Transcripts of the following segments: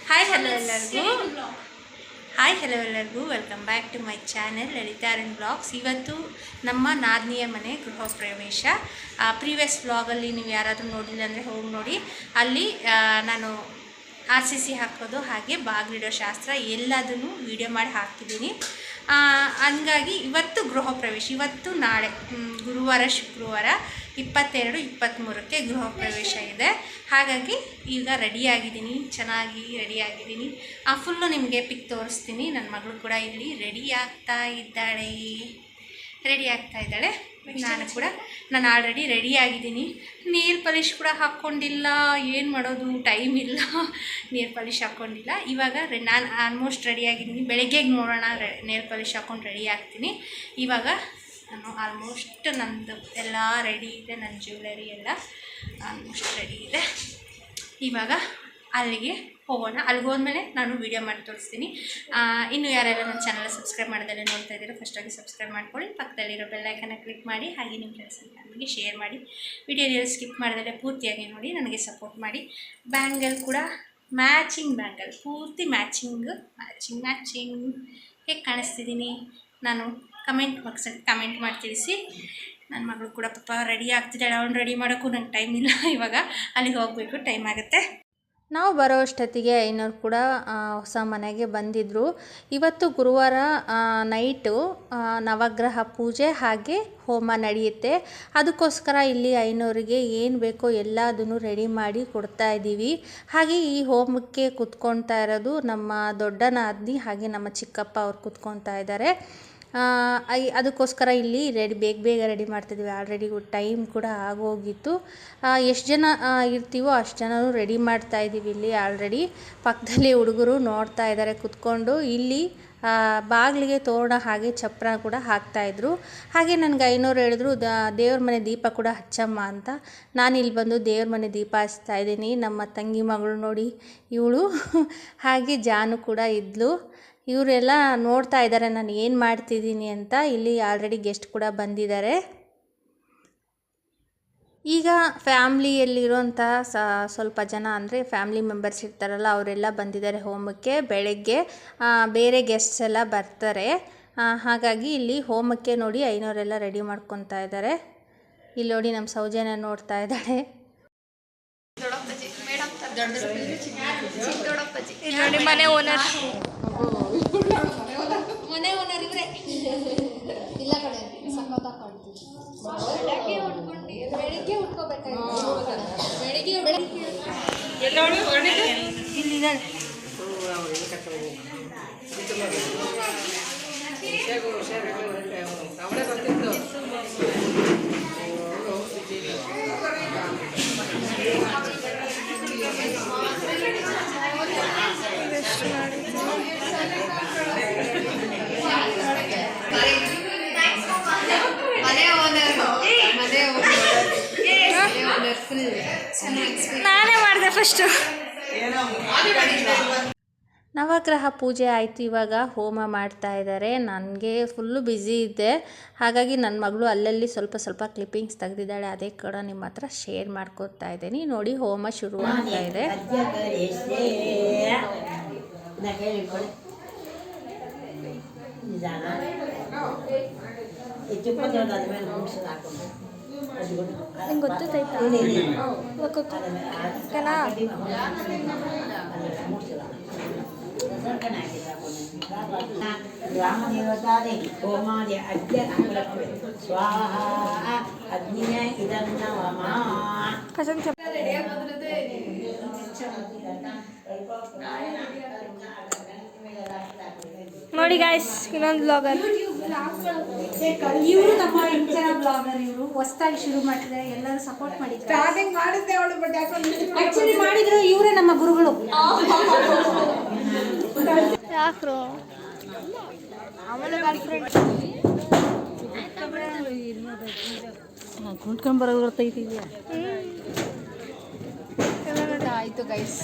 Hi hello ಎಲ್ಲರಿಗೂ welcome back to my channel Lalitha Arun blogs. ಇವತ್ತು ನಮ್ಮ ನಾದಿನಿಯ ಮನೆ ಗೃಹ ಪ್ರವೇಶ. ಪ್ರೀವಿಯಸ್ ಬ್ಲಾಗಲ್ಲಿ ನೀವು ಯಾರಾದರೂ ನೋಡಿಲ್ಲ ಅಂದರೆ ಹೋಗಿ ನೋಡಿ. ಅಲ್ಲಿ ನಾನು RCC ಹಾಕೋದು ಹಾಗೆ ಬಾಗಿಲಿಡೋ ಶಾಸ್ತ್ರ ಎಲ್ಲದನ್ನು ವಿಡಿಯೋ ಮಾಡಿ ಹಾಕಿದ್ದೀನಿ. ಹಂಗಾಗಿ ಇವತ್ತು ಗೃಹ ಪ್ರವೇಶ, ಇವತ್ತು ನಾಳೆ ಗುರುವಾರ ಶುಕ್ರವಾರ 22, 23ಕ್ಕೆ ಗೃಹ ಪ್ರವೇಶ ಇದೆ. ಹಾಗಾಗಿ ಈಗ ರೆಡಿಯಾಗಿದ್ದೀನಿ, ಚೆನ್ನಾಗಿ ರೆಡಿಯಾಗಿದ್ದೀನಿ. ಫುಲ್ಲು ನಿಮಗೆ ಪಿಕ್ ತೋರಿಸ್ತೀನಿ. ನನ್ನ ಮಗಳು ಕೂಡ ಇಲ್ಲಿ ರೆಡಿ ಆಗ್ತಾ ಇದ್ದಾಳೆ. ನಾನು ಆಲ್ರೆಡಿ ರೆಡಿಯಾಗಿದ್ದೀನಿ. ನೇಲ್ ಪಾಲಿಶ್ ಕೂಡ ಹಾಕ್ಕೊಂಡಿಲ್ಲ. ಏನು ಮಾಡೋದು, ಟೈಮ್ ಇಲ್ಲ, ನೇಲ್ ಪಾಲಿಶ್ ಹಾಕ್ಕೊಂಡಿಲ್ಲ. ಇವಾಗ ನಾನು ಆಲ್ಮೋಸ್ಟ್ ರೆಡಿಯಾಗಿದ್ದೀನಿ. ಬೆಳಗ್ಗೆಗೆ ನೋಡೋಣ ನೇಲ್ ಪಾಲಿಶ್ ಹಾಕ್ಕೊಂಡು ರೆಡಿ ಆಗ್ತೀನಿ. ಇವಾಗ ನಾನು ಆಲ್ಮೋಸ್ಟ್ ನಂದು ಎಲ್ಲ ರೆಡಿ ಇದೆ, ನನ್ನ ಜ್ಯುವೆಲರಿ ಎಲ್ಲ ಆಲ್ಮೋಸ್ಟ್ ರೆಡಿ ಇದೆ. ಇವಾಗ ಅಲ್ಲಿಗೆ ಹೋಗೋಣ. ಅಲ್ಲಿಗೆ ಹೋದ್ಮೇಲೆ ನಾನು ವೀಡಿಯೋ ಮಾಡಿ ತೋರಿಸ್ತೀನಿ. ಇನ್ನು ಯಾರೆಲ್ಲ ನನ್ನ ಚಾನಲ್ ಸಬ್ಸ್ಕ್ರೈಬ್ ಮಾಡೋದಲ್ಲೇ ನೋಡ್ತಾ ಇದ್ದೀರೋ ಫಸ್ಟಾಗಿ ಸಬ್ಸ್ಕ್ರೈಬ್ ಮಾಡ್ಕೊಳ್ಳಿ. ಪಕ್ಕದಲ್ಲಿರೋ ಬೆಲ್ಲೈಕನ್ನ ಕ್ಲಿಕ್ ಮಾಡಿ, ಹಾಗೆ ನಿಮ್ಮ ಫ್ರೆಂಡ್ಸ್ ನನಗೆ ಶೇರ್ ಮಾಡಿ. ವಿಡಿಯೋ ಸ್ಕಿಪ್ ಮಾಡಿದರೆ ಪೂರ್ತಿಯಾಗಿ ನೋಡಿ, ನನಗೆ ಸಪೋರ್ಟ್ ಮಾಡಿ. ಬ್ಯಾಂಗಲ್ ಕೂಡ ಮ್ಯಾಚಿಂಗ್ ಬ್ಯಾಂಗಲ್, ಪೂರ್ತಿ ಮ್ಯಾಚಿಂಗ್ ಹೇಗೆ ಕಾಣಿಸ್ತಿದ್ದೀನಿ ನಾನು ಕಮೆಂಟ್ ಮಾಡಿ ತಿಳಿಸಿ. ನನ್ನ ಮಗಳು ಕೂಡ ಪಾಪ ರೆಡಿ ಆಗ್ತಿದ್ದಾಳೆ. ಅವ್ನು ರೆಡಿ ಮಾಡೋಕ್ಕೂ ನಂಗೆ ಟೈಮ್ ಇಲ್ಲ. ಇವಾಗ ಅಲ್ಲಿಗೆ ಹೋಗಬೇಕು, ಟೈಮ್ ಆಗುತ್ತೆ. ನಾವು ಬರೋ ಅಷ್ಟೊತ್ತಿಗೆ ಐನೋರು ಕೂಡ ಹೊಸ ಮನೆಗೆ ಬಂದಿದ್ದರು. ಇವತ್ತು ಗುರುವಾರ ನೈಟು ನವಗ್ರಹ ಪೂಜೆ ಹಾಗೆ ಹೋಮ ನಡೆಯುತ್ತೆ. ಅದಕ್ಕೋಸ್ಕರ ಇಲ್ಲಿ ಐನೋರಿಗೆ ಏನು ಬೇಕೋ ಎಲ್ಲದನ್ನು ರೆಡಿ ಮಾಡಿ ಕೊಡ್ತಾ ಇದ್ದೀವಿ. ಹಾಗೆ ಈ ಹೋಮಕ್ಕೆ ಕುತ್ಕೊಳ್ತಾ ಇರೋದು ನಮ್ಮ ದೊಡ್ಡ ನಾದಿನಿ ಹಾಗೆ ನಮ್ಮ ಚಿಕ್ಕಪ್ಪ ಅವ್ರು ಕುತ್ಕೊಳ್ತಾ ಇದ್ದಾರೆ. ಅದಕ್ಕೋಸ್ಕರ ಇಲ್ಲಿ ಬೇಗ ರೆಡಿ ಮಾಡ್ತಿದ್ದೀವಿ. ಆಲ್ರೆಡಿ ಟೈಮ್ ಕೂಡ ಆಗೋಗಿತ್ತು. ಎಷ್ಟು ಜನ ಇರ್ತೀವೋ ಅಷ್ಟು ಜನರು ರೆಡಿ ಮಾಡ್ತಾ ಇದ್ದೀವಿ. ಇಲ್ಲಿ ಆಲ್ರೆಡಿ ಪಕ್ಕದಲ್ಲಿ ಹುಡುಗರು ನೋಡ್ತಾ ಇದ್ದಾರೆ ಕುತ್ಕೊಂಡು. ಇಲ್ಲಿ ಬಾಗಿಲಿಗೆ ತೋರಣ ಹಾಗೆ ಚಪ್ರ ಕೂಡ ಹಾಕ್ತಾಯಿದ್ರು. ಹಾಗೆ ನನಗೆ ಐನೋರು ಹೇಳಿದ್ರು ದೇವ್ರ ಮನೆ ದೀಪ ಕೂಡ ಹಚ್ಚಮ್ಮ ಅಂತ. ನಾನು ಇಲ್ಲಿ ಬಂದು ದೇವ್ರ ಮನೆ ದೀಪ ಹಚ್ತಾ ಇದ್ದೀನಿ. ನಮ್ಮ ತಂಗಿ ಮಗಳು ನೋಡಿ ಇವಳು, ಹಾಗೆ ಜಾನು ಕೂಡ ಇದ್ಲು. ಇವರೆಲ್ಲ ನೋಡ್ತಾ ಇದ್ದಾರೆ ನಾನು ಏನು ಮಾಡ್ತಿದ್ದೀನಿ ಅಂತ. ಇಲ್ಲಿ ಆಲ್ರೆಡಿ ಗೆಸ್ಟ್ ಕೂಡ ಬಂದಿದ್ದಾರೆ. ಈಗ ಫ್ಯಾಮ್ಲಿಯಲ್ಲಿರೋಂಥ ಸ್ವಲ್ಪ ಜನ ಅಂದರೆ ಫ್ಯಾಮ್ಲಿ ಮೆಂಬರ್ಸ್ ಇರ್ತಾರಲ್ಲ ಅವರೆಲ್ಲ ಬಂದಿದ್ದಾರೆ ಹೋಮಕ್ಕೆ. ಬೆಳಗ್ಗೆ ಬೇರೆ ಗೆಸ್ಟ್ಸ್ ಎಲ್ಲ ಬರ್ತಾರೆ. ಹಾಗಾಗಿ ಇಲ್ಲಿ ಹೋಮಕ್ಕೆ ನೋಡಿ ಐನೋರೆಲ್ಲ ರೆಡಿ ಮಾಡ್ಕೊತಾ ಇದ್ದಾರೆ. ಇಲ್ಲಿ ನೋಡಿ ನಮ್ಮ ಸೌಜನ್ಯ ನೋಡ್ತಾ ಇದ್ದಾಳೆ. ನೋಡಿ ಮನೆ ಓನರ್ ಇವರೇ ಇಲ್ಲ ಕಡೆ ಸಕ್ಕತ್ತ ಕಾಣ್ತೀವಿ. ಬೆಳಿಗ್ಗೆ ಇಲ್ಲಿದ್ದಾರೆ. ನಾನೇ ಮಾಡಿದೆ ಫಸ್ಟು. ನವಗ್ರಹ ಪೂಜೆ ಆಯಿತು. ಇವಾಗ ಹೋಮ ಮಾಡ್ತಾ ಇದ್ದಾರೆ. ನನಗೆ ಫುಲ್ಲು ಬ್ಯುಸಿ ಇದ್ದೆ. ಹಾಗಾಗಿ ನನ್ನ ಮಗಳು ಅಲ್ಲಲ್ಲಿ ಸ್ವಲ್ಪ ಕ್ಲಿಪ್ಪಿಂಗ್ಸ್ ತೆಗೆದಿದ್ದಾಳೆ. ಅದೇ ಕೂಡ ನಿಮ್ಮ ಹತ್ರ ಶೇರ್ ಮಾಡ್ಕೊತಾ ಇದ್ದೀನಿ. ನೋಡಿ ಹೋಮ ಶುರು ಆಗ್ತಾ ಇದೆ. ನಿಂಗೆ ಗೊತ್ತಾಯ್ತಾ? ಗ್ರಾಮದೇವತಾದೇವಿ ಹೋಮಾದಿ ಅದ್ಯ ಅಂಗುಲಕ್ವೆ ಸ್ವಾಹ ಅಗ್ನಿಯ ಇದನ್ನವಮ. ನೋಡಿ ಗಾಯ್ಸ್, ಇನ್ನೊಂದು ಬ್ಲಾಗರ್ ಇವರು ನಮ್ಮ ಇಂಚನ ಬ್ಲಾಗರ್. ಇವರು ಹೊಸದಾಗಿ ಶುರು ಮಾಡಿದ್ದಾರೆ. ಎಲ್ಲರೂ ಸಪೋರ್ಟ್ ಮಾಡಿದ್ರು. ಆಕ್ಚುಲಿ ಮಾಡಿದ್ರು ಇವರೇ ನಮ್ಮ ಗುರುಗಳು. ಯಾಕ್ರು ಕುಂತ್ಕೊಂಡ್ಬರೋ ಗೊತ್ತೈತಿದ್ಯಾ? ಆಯ್ತು ಗೈಸ್,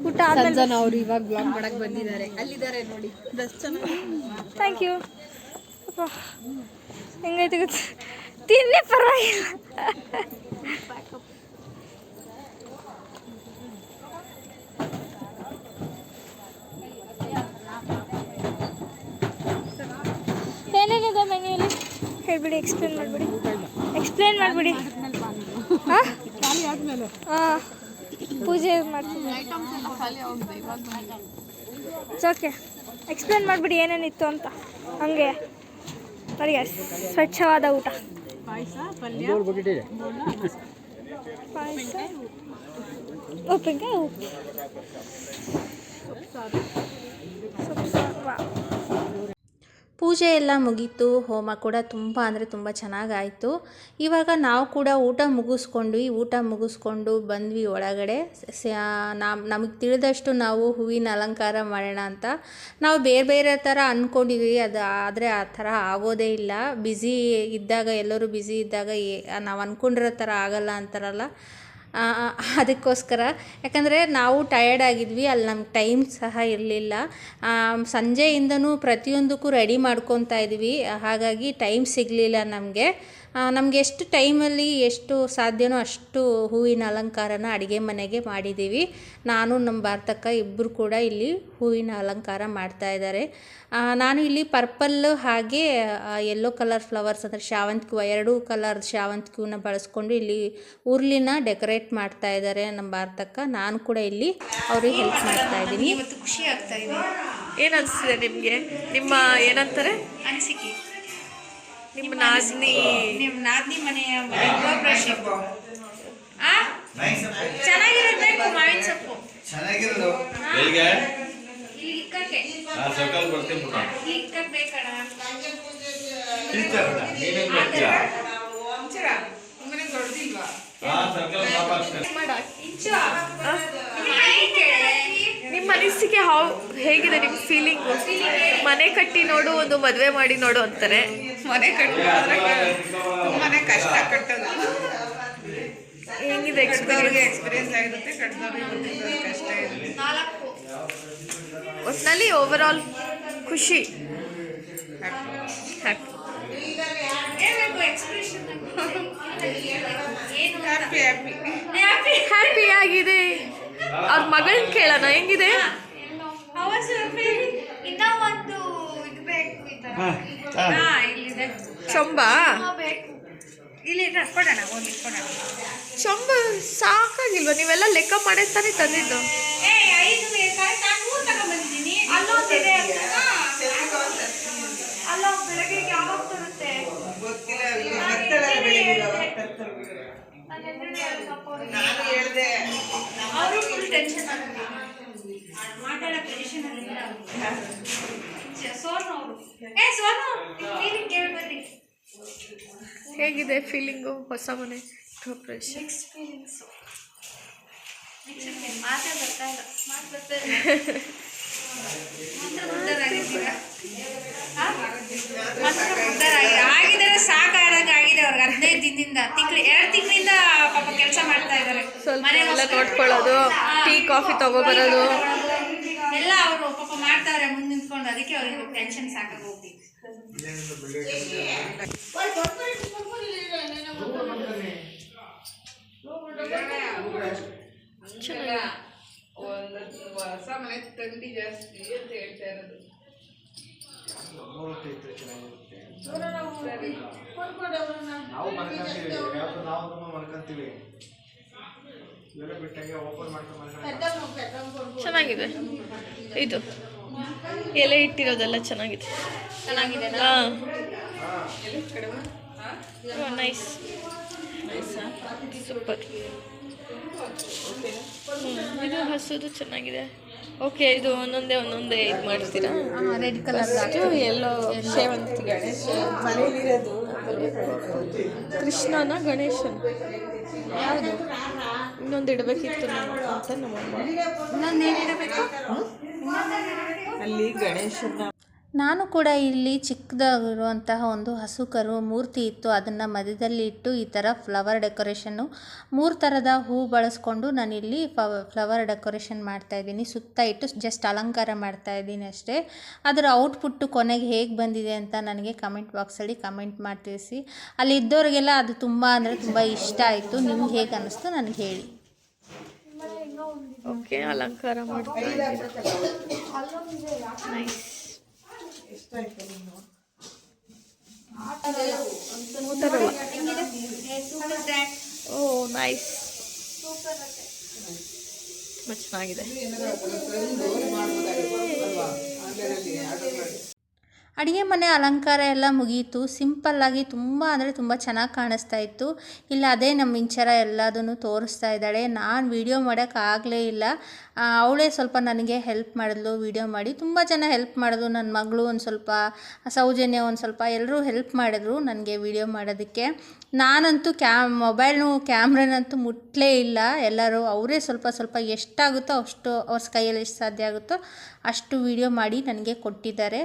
ಊಟ ಆದ್ಮೇಲೆ ಅವ್ರು ಇವಾಗ ಬ್ಲಾಗ್ ಮಾಡಕ್ಕೆ ಬಂದಿದ್ದಾರೆ. ಅಲ್ಲಿದ್ದಾರೆ ನೋಡಿ, ಡ್ರೆಸ್ ಚೆನ್ನಾಗಿ. Thank you. ಹೆಂಗೈತೆ ಗೊತ್ತ, ತಿನ್ನಿ ಪರವಾಗಿಲ್ಲ. ಹೇಳ್ಬಿಡಿ, ಎಕ್ಸ್ಪ್ಲೇನ್ ಮಾಡಿಬಿಡಿ. ಹಾಂ ಪೂಜೆ ಮಾಡ್ತೀವಿ. ಇಟ್ಸ್ ಓಕೆ, ಎಕ್ಸ್ಪ್ಲೇನ್ ಮಾಡಿಬಿಡಿ ಏನೇನಿತ್ತು ಅಂತ. ಹಂಗೆ ನೋಡಿ ಸ್ವಚ್ಛವಾದ ಊಟ. ಪಾಯಸ, ಉಪ್ಪಿನಕಾಯಿ, ಸೊಪ್ಪು ಸಾರು. ಪೂಜೆ ಎಲ್ಲ ಮುಗೀತು. ಹೋಮ ಕೂಡ ತುಂಬ ಅಂದರೆ ತುಂಬ ಚೆನ್ನಾಗಾಯಿತು. ಇವಾಗ ನಾವು ಕೂಡ ಊಟ ಮುಗಿಸ್ಕೊಂಡು ಬಂದ್ವಿ ಒಳಗಡೆ. ನಮಗೆ ತಿಳಿದಷ್ಟು ನಾವು ಹೂವಿನ ಅಲಂಕಾರ ಮಾಡೋಣ ಅಂತ ನಾವು ಬೇರೆ ಥರ ಅಂದ್ಕೊಂಡಿದ್ವಿ. ಆದರೆ ಆ ಥರ ಆಗೋದೇ ಇಲ್ಲ. ಎಲ್ಲರೂ ಬ್ಯುಸಿ ಇದ್ದಾಗ ನಾವು ಅಂದ್ಕೊಂಡಿರೋ ಥರ ಆಗಲ್ಲ ಅಂತಾರಲ್ಲ, ಅದಕ್ಕೋಸ್ಕರ. ಯಾಕಂದರೆ ನಾವು ಟಯರ್ಡ್ ಆಗಿದ್ವಿ, ಅಲ್ಲಿ ನಮ್ಗೆ ಟೈಮ್ ಸಹ ಇರಲಿಲ್ಲ. ಸಂಜೆಯಿಂದನೂ ಪ್ರತಿಯೊಂದಕ್ಕೂ ರೆಡಿ ಮಾಡ್ಕೊತಾ ಇದ್ವಿ, ಹಾಗಾಗಿ ಟೈಮ್ ಸಿಗಲಿಲ್ಲ ನಮಗೆ. ಎಷ್ಟು ಟೈಮಲ್ಲಿ ಎಷ್ಟು ಸಾಧ್ಯನೋ ಅಷ್ಟು ಹೂವಿನ ಅಲಂಕಾರನ ಅಡುಗೆ ಮನೆಗೆ ಮಾಡಿದ್ದೀವಿ. ನಾನು ನಮ್ಮ ಭಾರತಕ್ಕ ಇಬ್ಬರು ಕೂಡ ಇಲ್ಲಿ ಹೂವಿನ ಅಲಂಕಾರ ಮಾಡ್ತಾಯಿದ್ದಾರೆ. ನಾನು ಇಲ್ಲಿ ಪರ್ಪಲ್ಲು ಹಾಗೆ ಯೆಲ್ಲೋ ಕಲರ್ ಫ್ಲವರ್ಸ್ ಅಂದರೆ ಶಾವಂತಿಗೆ ಹೂವು, 2 ಕಲರ್ ಶಾವಂತಿಗೆ ಹೂವನ್ನ ಬಳಸ್ಕೊಂಡು ಇಲ್ಲಿ ಉರ್ಲಿನ ಡೆಕೋರೇಟ್ ಮಾಡ್ತಾ ಇದ್ದಾರೆ ನಮ್ಮ ಭಾರತಕ್ಕ. ನಾನು ಕೂಡ ಇಲ್ಲಿ ಅವ್ರಿಗೆ ಹೆಲ್ಪ್ ಮಾಡ್ತಾ ಇದ್ದೀನಿ. ಇವತ್ತು ಖುಷಿ ಆಗ್ತಾ ಇದೆ. ಏನು ಅನಿಸ್ತಿದೆ ನಿಮಗೆ? ನಿಮ್ಮ ಏನಂತಾರೆ ಅನಿಸಿಕೆ? ನಿಮ್ಮ ನಾದಿನಿ ಮನೆಯ ಗೃಹಪ್ರವೇಶಕ್ಕೆ ಚೆನ್ನಾಗಿರಬೇಕು. ಮಾವಿನ ಸೊಪ್ಪು ಚೆನ್ನಾಗಿರೋದು ಇಲ್ಲಿ ಇಕ್ಕಕ್ಕೆ ಬೇಕಣ. ನಿಮ್ಮ ಅನಿಸಿಕೆ ಹೇಗಿದೆ? ನಿಮ್ಮ ಫೀಲಿಂಗು? ಮನೆ ಕಟ್ಟಿ ನೋಡು, ಒಂದು ಮದುವೆ ಮಾಡಿ ನೋಡು ಅಂತಾರೆ. ಮನೆ ತುಂಬಾನೇ ಕಷ್ಟ ಕಟ್ಟೋದು. ಹೆಂಗಿದೆ ಎಕ್ಸ್ಪೀರಿಯನ್ಸ್ ಆಗಿರುತ್ತೆ, ಕಟ್ಟದವ್ರಿಗೆ ಕಷ್ಟ ಇರುತ್ತೆ. ಒಟ್ಟಿನಲ್ಲಿ ಓವರ್ ಆಲ್ ಖುಷಿ, ಹ್ಯಾಪಿ ಹ್ಯಾಪಿ ಆಗಿದೆ. ಅವ್ರ ಮಗಳನ್ನ ಕೇಳೋಣ, ಹೆಂಗಿದೆ? ಚೊಂಬ ಚೊಂಬ ಸಾಕಾಗಿಲ್ವಾ? ನೀವೆಲ್ಲ ಲೆಕ್ಕ ಮಾಡೇ ತಾನೇ ತಂದಿದ್ದು. ನಾನು ಹೇಳ್ದೆ ಹೇಗಿದೆ ಫೀಲಿಂಗು? ಹೊಸ ಮನೆ ಗೃಹಪ್ರವೇಶ ಆಗಿದ್ದಾರೆ, ಸಾಕಾದಂಗೆ ಆಗಿದೆ ಅವ್ರಿಗೆ. 15 ದಿನದಿಂದ 2 ತಿಂಗಳಿಂದ ಪಾಪ ಕೆಲಸ ಮಾಡ್ತಾ ಇದ್ದಾರೆ. ಸ್ವಲ್ಪ ಎಲ್ಲ ನೋಡ್ಕೊಳ್ಳೋದು, ಟೀ ಕಾಫಿ ತಗೋಬರೋದು ಎಲ್ಲ ಅವರು ಪಾಪ ಮಾಡ್ತಾವ್ರೆ ಮುಂದೆ ನಿಂತ್ಕೊಂಡು. ಅದಕ್ಕೆ ಅವ್ರಿಗೆ ಟೆನ್ಷನ್ ಸಾಕಾಗಿ ಹೋಗ್ತಿ. ಹೊಸ ಮನೆ ತಂಡಿ ಜಾಸ್ತಿ ಅಂತ ಹೇಳ್ತಾ ಇರೋದು. ನಾವು ಮನ್ಕೊಂತೀವಿ. ಚೆನ್ನಾಗಿದೆ. ಇದು ಎಲೆ ಇಟ್ಟಿರೋದೆಲ್ಲ ಚೆನ್ನಾಗಿದೆ. Nice, super. ಇದು ಹಸುದು ಚೆನ್ನಾಗಿದೆ. ಓಕೆ, ಇದು ಒಂದೊಂದೇ ಇದು ಮಾಡ್ತೀರಾ? ರೆಡ್ ಕಲರ್ ಎಲ್ಲೋ ಸೇವಂತಿಗೆ ಕೃಷ್ಣನ ಗಣೇಶನ್ ಯಾವುದು ಇನ್ನೊಂದು ಇಡಬೇಕಿತ್ತು ಅಂತ ನಮ್ಮಮ್ಮ. ಅಲ್ಲಿ ಗಣೇಶನ ನಾನು ಕೂಡ ಇಲ್ಲಿ ಚಿಕ್ಕದಾಗಿರುವಂತಹ ಒಂದು ಹಸು ಕರು ಮೂರ್ತಿ ಇತ್ತು, ಅದನ್ನು ಮಧ್ಯದಲ್ಲಿ ಇಟ್ಟು ಈ ಥರ ಫ್ಲವರ್ ಡೆಕೋರೇಷನ್ನು 3 ಥರದ ಹೂ ಬಳಸ್ಕೊಂಡು ನಾನಿಲ್ಲಿ ಫ್ಲವರ್ ಡೆಕೋರೇಷನ್ ಮಾಡ್ತಾಯಿದ್ದೀನಿ. ಸುತ್ತ ಇಟ್ಟು ಜಸ್ಟ್ ಅಲಂಕಾರ ಮಾಡ್ತಾಯಿದ್ದೀನಿ ಅಷ್ಟೇ. ಅದರ ಔಟ್ಪುಟ್ಟು ಕೊನೆಗೆ ಹೇಗೆ ಬಂದಿದೆ ಅಂತ ನನಗೆ ಕಮೆಂಟ್ ಬಾಕ್ಸಲ್ಲಿ ಕಮೆಂಟ್ ಮಾಡಿ ತಿಳಿಸಿ. ಅಲ್ಲಿ ಇದ್ದವ್ರಿಗೆಲ್ಲ ಅದು ತುಂಬ ಅಂದರೆ ತುಂಬ ಇಷ್ಟ ಆಯಿತು. ನಿಮ್ಗೆ ಹೇಗೆ ಅನ್ನಿಸ್ತು ನನಗೆ ಹೇಳಿ. ಓಕೆ, ಅಲಂಕಾರ ಮಾಡ್ತಾ ಇದ್ದೀನಿ. ನೈಸ್. ಓ ನೈಸ್, ತುಂಬ ಚೆನ್ನಾಗಿದೆ. ಅಡುಗೆ ಮನೆ ಅಲಂಕಾರ ಎಲ್ಲ ಮುಗೀತು. ಸಿಂಪಲ್ಲಾಗಿ ತುಂಬ ಅಂದರೆ ತುಂಬ ಚೆನ್ನಾಗಿ ಕಾಣಿಸ್ತಾ ಇತ್ತು. ಇಲ್ಲ ಅದೇ ನಮ್ಮ ಇಂಚರ ಎಲ್ಲದನ್ನು ತೋರಿಸ್ತಾ ಇದ್ದಾಳೆ. ನಾನು ವೀಡಿಯೋ ಮಾಡೋಕ್ಕಾಗಲೇ ಇಲ್ಲ. ಅವಳೇ ಸ್ವಲ್ಪ ನನಗೆ ಹೆಲ್ಪ್ ಮಾಡಿದ್ಲು ವೀಡಿಯೋ ಮಾಡಿ. ತುಂಬ ಜನ ಹೆಲ್ಪ್ ಮಾಡಿದ್ರು. ನನ್ನ ಮಗಳು ಒಂದು ಸ್ವಲ್ಪ, ಸೌಜನ್ಯ ಒಂದು ಸ್ವಲ್ಪ, ಎಲ್ಲರೂ ಹೆಲ್ಪ್ ಮಾಡಿದ್ರು ನನಗೆ ವೀಡಿಯೋ ಮಾಡೋದಕ್ಕೆ. ನಾನಂತೂ ಮೊಬೈಲ್ನು ಕ್ಯಾಮ್ರಾನಂತೂ ಮುಟ್ಲೇ ಇಲ್ಲ. ಎಲ್ಲರೂ ಅವರೇ ಸ್ವಲ್ಪ ಸ್ವಲ್ಪ ಎಷ್ಟಾಗುತ್ತೋ ಅಷ್ಟು ಅವ್ರ ಕೈಯಲ್ಲಿ ಎಷ್ಟು ಸಾಧ್ಯ ಆಗುತ್ತೋ ಅಷ್ಟು ವೀಡಿಯೋ ಮಾಡಿ ನನಗೆ ಕೊಟ್ಟಿದ್ದಾರೆ.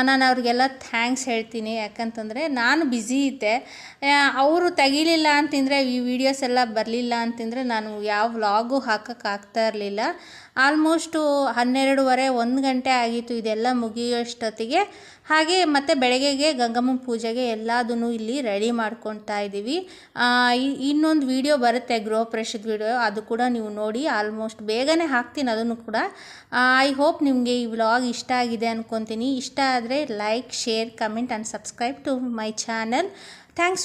ನಾನು ಅವ್ರಿಗೆಲ್ಲ ಥ್ಯಾಂಕ್ಸ್ ಹೇಳ್ತೀನಿ. ಯಾಕಂತಂದರೆ ನಾನು ಬ್ಯುಸಿ ಇದ್ದೆ. ಅವರು ತೆಗಿಲಿಲ್ಲ ಅಂತಂದರೆ ಈ ವಿಡಿಯೋಸ್ ಎಲ್ಲ ಬರಲಿಲ್ಲ ಅಂತಂದರೆ ನಾನು ಯಾವ ವ್ಲಾಗು ಹಾಕೋಕ್ಕಾಗ್ತಾ ಇರಲಿಲ್ಲ. ಆಲ್ಮೋಸ್ಟು 12:30 1 ಗಂಟೆ ಆಗಿತ್ತು ಇದೆಲ್ಲ ಮುಗಿಯೋಷ್ಟೊತ್ತಿಗೆ. ಹಾಗೆ ಮತ್ತು ಬೆಳಗ್ಗೆಗೆ ಗಂಗಮ್ಮನ ಪೂಜೆಗೆ ಎಲ್ಲದನ್ನು ಇಲ್ಲಿ ರೆಡಿ ಮಾಡ್ಕೊತಾ ಇದ್ದೀವಿ. ಇನ್ನೊಂದು ವಿಡಿಯೋ ಬರುತ್ತೆ ಗೃಹಪ್ರವೇಶದ ವಿಡಿಯೋ, ಅದು ಕೂಡ ನೀವು ನೋಡಿ. ಆಲ್ಮೋಸ್ಟ್ ಬೇಗನೆ ಹಾಕ್ತೀನಿ ಅದನ್ನು ಕೂಡ. ಐ ಹೋಪ್ ನಿಮಗೆ ಈ ವ್ಲಾಗ್ ಇಷ್ಟ ಆಗಿದೆ ಅಂದ್ಕೊತೀನಿ. ಇಷ್ಟ ಆದರೆ like, share, comment and subscribe to my channel. Thanks.